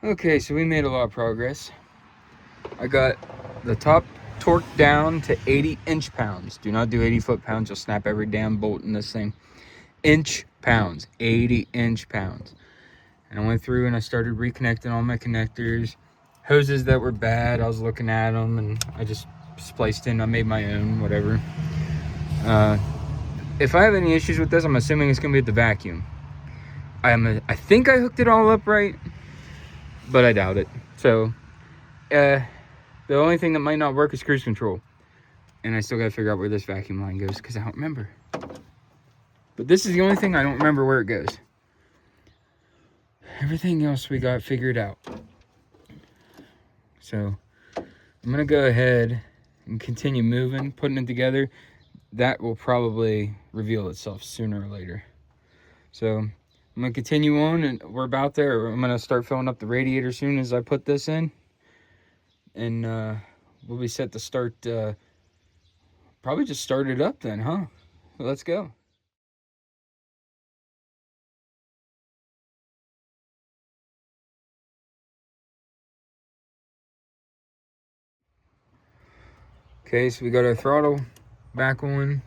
Okay, so we made a lot of progress. I got the top torque down to 80 inch-pounds. Do not do 80 foot-pounds. You'll snap every damn bolt in this thing. Inch-pounds, 80 inch-pounds. And I went through and I started reconnecting all my connectors. Hoses that were bad, I was looking at them and I just spliced in. I made my own, whatever. If I have any issues with this, I'm assuming it's gonna be with the vacuum. I think I hooked it all up right, but I doubt it. So, the only thing that might not work is cruise control. And I still gotta figure out where this vacuum line goes because I don't remember. But this is the only thing I don't remember where it goes. Everything else we got figured out. So, I'm gonna go ahead and continue moving, putting it together. That will probably reveal itself sooner or later. So I'm gonna continue on, and we're about there. I'm gonna start filling up the radiator soon as I put this in, and we'll be set to start. Probably just start it up then, huh? Well, let's go. Okay, so we got our throttle back on.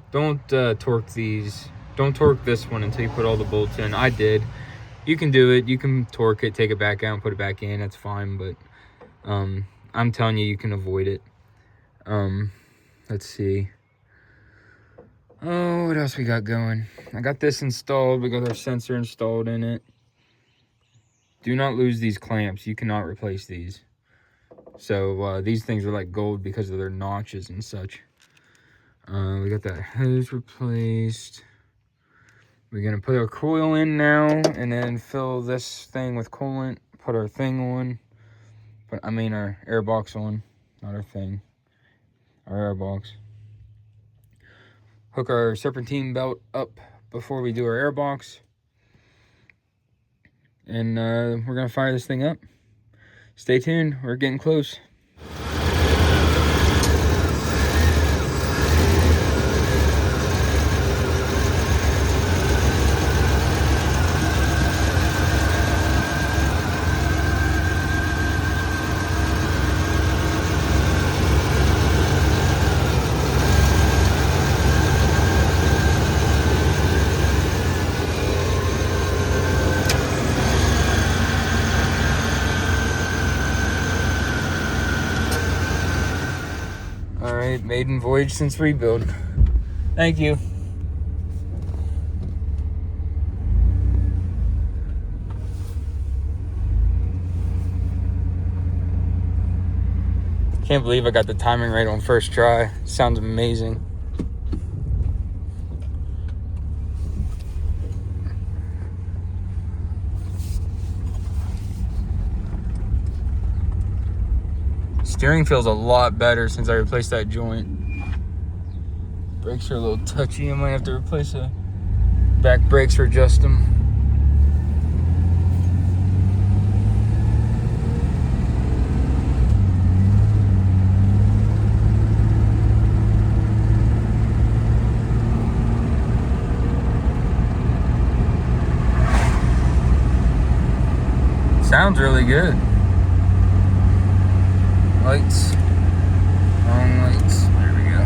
Don't torque these. Don't torque this one until you put all the bolts in. I did. You can do it. You can torque it, take it back out, and put it back in. That's fine. But I'm telling you, you can avoid it. Let's see. Oh, what else we got going? I got this installed. We got our sensor installed in it. Do not lose these clamps. You cannot replace these. So these things are like gold because of their notches and such. We got that hose replaced. We're gonna put our coil in now and then fill this thing with coolant. Put our thing on. Our air box on, not our thing. Our air box. Hook our serpentine belt up before we do our air box. And we're gonna fire this thing up. Stay tuned, we're getting close. Alright, maiden voyage since rebuild. Thank you. Can't believe I got the timing right on first try. Sounds amazing. Steering feels a lot better since I replaced that joint. Brakes are a little touchy. I might have to replace the back brakes or adjust them. Sounds really good. Lights. Long lights. There we go.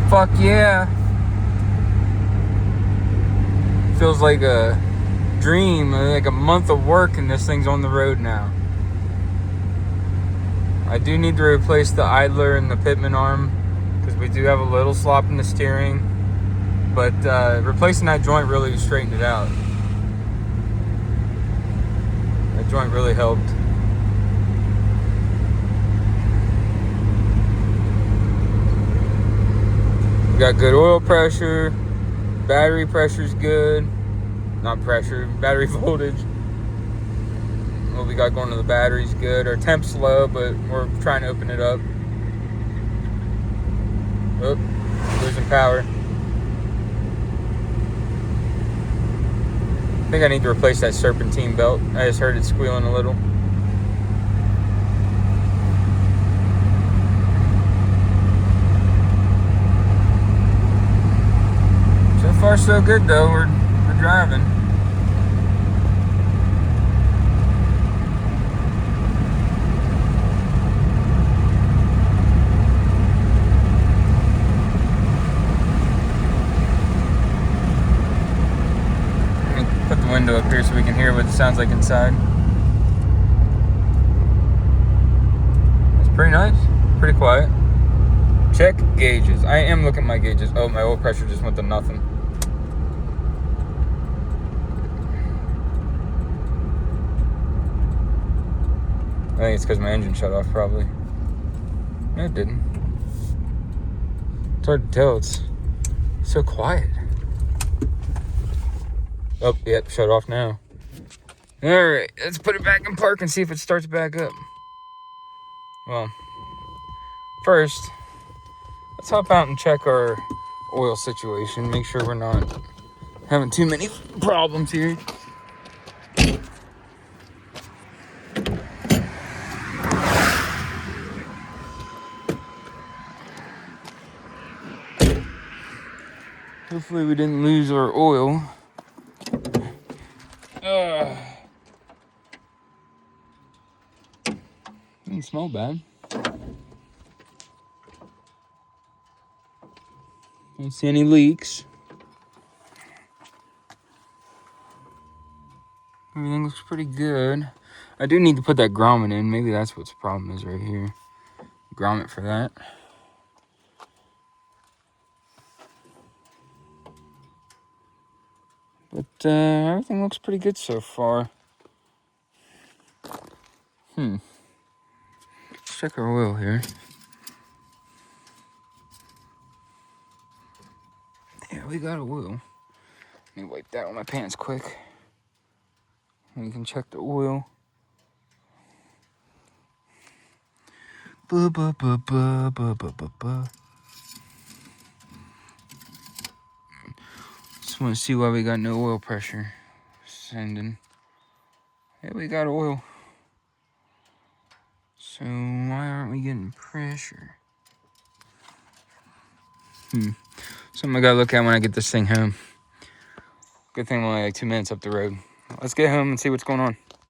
Fuck yeah. Feels like a dream, like a month of work and this thing's on the road now. I do need to replace the idler and the pitman arm because we do have a little slop in the steering, but replacing that joint really straightened it out. That joint really helped. We got good oil pressure, battery pressure's good, not pressure, battery voltage. What we got going to the battery's good. Our temp's low, but we're trying to open it up. Oh, losing power. I think I need to replace that serpentine belt. I just heard it squealing a little. far so good though. We're driving. Put the window up here so we can hear what it sounds like inside. It's pretty nice, pretty quiet. Check gauges. I am looking at my gauges. Oh, my oil pressure just went to nothing. I think it's because my engine shut off, probably. No, it didn't. It's hard to tell. It's so quiet. Oh, yep, shut off now. Alright, let's put it back in park and see if it starts back up. Well, first, let's hop out and check our oil situation. Make sure we're not having too many problems here. Hopefully we didn't lose our oil. Doesn't smell bad. Don't see any leaks. Everything looks pretty good. I do need to put that grommet in. Maybe that's what the problem is right here. Grommet for that. But everything looks pretty good so far. Let's check our oil here. Yeah, we got oil. Let me wipe that on my pants quick. We can check the oil. Just want to see why we got no oil pressure. Sending. Yeah, we got oil. So why aren't we getting pressure? Something I gotta look at when I get this thing home. Good thing I'm only like 2 minutes up the road. Let's get home and see what's going on.